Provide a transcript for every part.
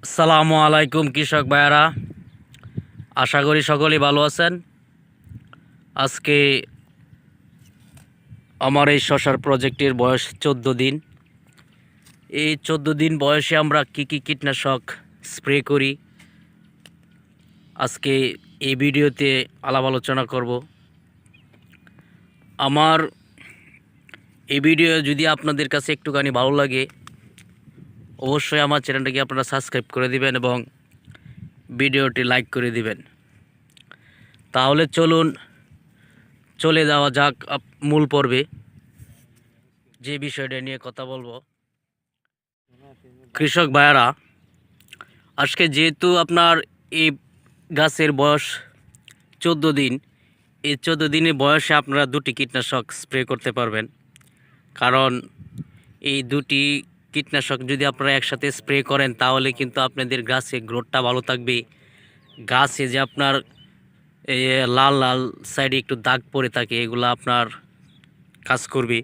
আসসালামু আলাইকুম কৃষক ভাইয়ারা, আশা করি সকলেই ভালো আছেন। আজকে আমার এই শশার প্রজেক্টের বয়স 14 দিন। এই 14 দিন বয়সে আমরা কি কীটনাশক স্প্রে করি আজকে এই ভিডিওতে আলাপ আলোচনা করব। আমার এই ভিডিও যদি আপনাদের কাছে একটুখানি ভালো লাগে, অবশ্যই আমার চ্যানেলটাকে আপনারা সাবস্ক্রাইব করে দিবেন এবং ভিডিওটি লাইক করে দিবেন। তাহলে চলে যাওয়া যাক মূল পর্বে, যে বিষয়টা নিয়ে কথা বলবো। কৃষক ভাইয়ারা, আজকে যেহেতু আপনার এই গাছের বয়স 14 দিন, এই 14 দিনের বয়সে আপনারা দুটি কীটনাশক স্প্রে করতে পারবেন। কারণ এই দুটি কীটনাশক যদি আপনারা একসাথে স্প্রে করেন তাহলে কিন্তু আপনাদের গাছে গ্রোথটা ভালো থাকবে। গাছে যে আপনার এই লাল লাল সাইডে একটু দাগ পড়ে থাকে, এগুলো আপনার কাজ করবে।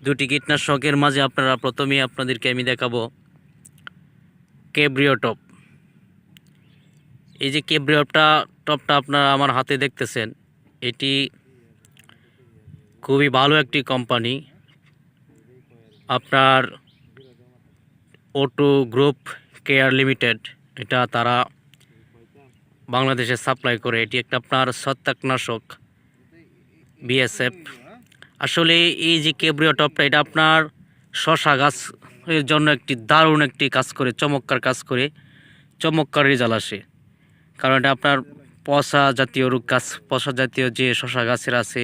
দুটি কীটনাশকের মাঝে আপনারা প্রথমেই আপনাদেরকে আমি দেখাবো কেব্রিও টপ। এই যে কেব্রিও টপটা আপনারা আমার হাতে দেখতেছেন, এটি খুবই ভালো একটি কোম্পানি। আপনার অটো গ্রুপ কেয়ার লিমিটেড, এটা তারা বাংলাদেশে সাপ্লাই করে। এটি একটা আপনার ছত্রাকনাশক বিএসএফ। আসলে এই যে কেব্রিও টপটা, এটা আপনার শশা গাছের জন্য একটি দারুণ একটি কাজ করে, চমৎকার কাজ করে, চমৎকার রেজাল্ট আসে। কারণ এটা আপনার পচা জাতীয় পচা জাতীয় যে শশা গাছের আছে,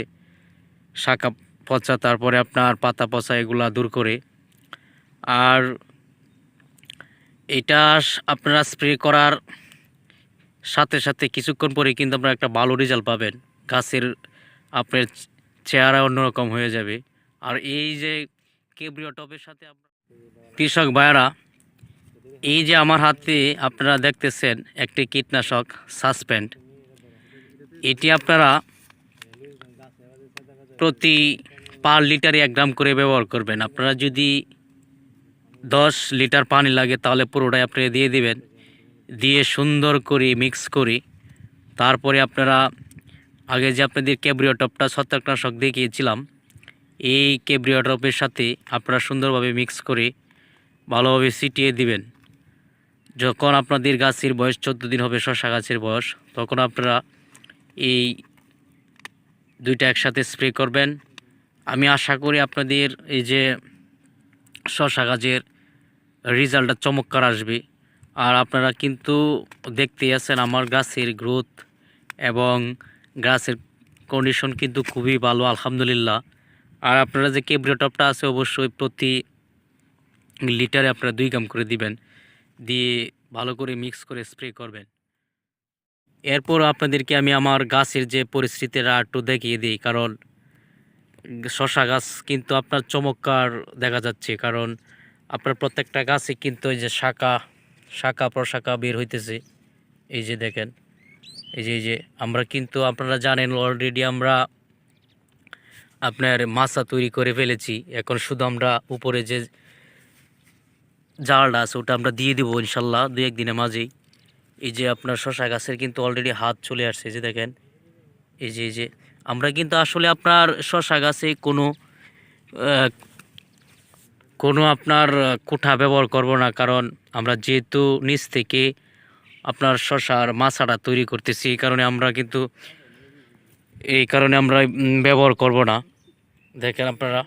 শাখা পচা, তারপরে আপনার পাতা পচা, এগুলা দূর করে। আর এটা আপনারা স্প্রে করার সাথে সাথে কিছুক্ষণ পরে কিন্তু আপনারা একটা ভালো রেজাল্ট পাবেন। গাছের আপনার চেহারা অন্যরকম হয়ে যাবে। আর এই যে কেব্রিও টপের সাথে কৃষক ভাইয়ারা, এই যে আমার হাতে আপনারা দেখতেছেন একটি কীটনাশক সাসপেন্ড, এটি আপনারা প্রতি পার লিটারে 1 গ্রাম করে ব্যবহার করবেন। আপনারা যদি 10 লিটার পানি লাগে তাহলে পুরোটাই আপনারা দিয়ে দিবেন। দিয়ে সুন্দর করে মিক্স করে তারপরে আপনারা আগে যে আপনাদের কেব্রিও টপটা ছত্রাকনাশক দেখিয়েছিলাম, এই কেব্রিও টপের সাথে আপনারা সুন্দরভাবে মিক্স করে ভালোভাবে ছিটিয়ে দিবেন। যখন আপনাদের গাছের বয়স 14 দিন হবে, শশা গাছের বয়স, তখন আপনারা এই দুইটা একসাথে স্প্রে করবেন। আমি আশা করি আপনাদের এই যে শশা গাছের রেজাল্টটা চমৎকার আসবে। আর আপনারা কিন্তু দেখতেই আছেন আমার গাছের গ্রোথ এবং গাছের কন্ডিশন কিন্তু খুবই ভালো, আলহামদুলিল্লাহ। আর আপনারা যে কেব্রিও টপটা আছে, অবশ্যই প্রতি লিটারে আপনারা 2 গ্রাম করে দিবেন, দিয়ে ভালো করে মিক্স করে স্প্রে করবেন। এরপর আপনাদেরকে আমি আমার গাছের যে পরিস্থিতিটা একটু দেখিয়ে দিই। কারণ শশা গাছ কিন্তু আপনার চমৎকার দেখা যাচ্ছে, কারণ আপনার প্রত্যেকটা গাছে কিন্তু এই যে শাখা প্রশাখা বের হইতেছে। এই যে দেখেন, এই যে আমরা কিন্তু, আপনারা জানেন অলরেডি আমরা আপনার মাচা তৈরি করে ফেলেছি। এখন শুধু আমরা উপরে যে জালটা আছে ওটা আমরা দিয়ে দিব ইনশাল্লাহ 2-1 দিনের মাঝেই। এই যে আপনার শশা গাছের কিন্তু অলরেডি হাত চলে আসছে, যে দেখেন। এই যে আমরা কিন্তু আসলে আপনার শশা গাছে কোনো আপনার কুঠা ব্যবহার করব না। কারণ আমরা যেহেতু নিচ থেকে আপনার শশার মাচাটা তৈরি করতেছি, এই কারণে আমরা ব্যবহার করব না। দেখেন আপনারা,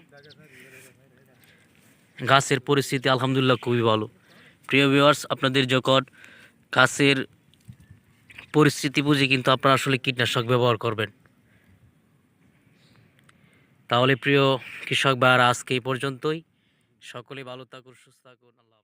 গাছের পরিস্থিতি আলহামদুলিল্লাহ খুবই ভালো। প্রিয় ভিউয়ার্স, আপনাদের যখন গাছের পরিস্থিতি বুঝে কিন্তু আপনারা আসলে কীটনাশক ব্যবহার করবেন। তাহলে প্রিয় কৃষক ভাইয়ারা, আজকে এই পর্যন্তই। সকলে ভালো থাকুন, সুস্থ থাকুন। আল্লাহ।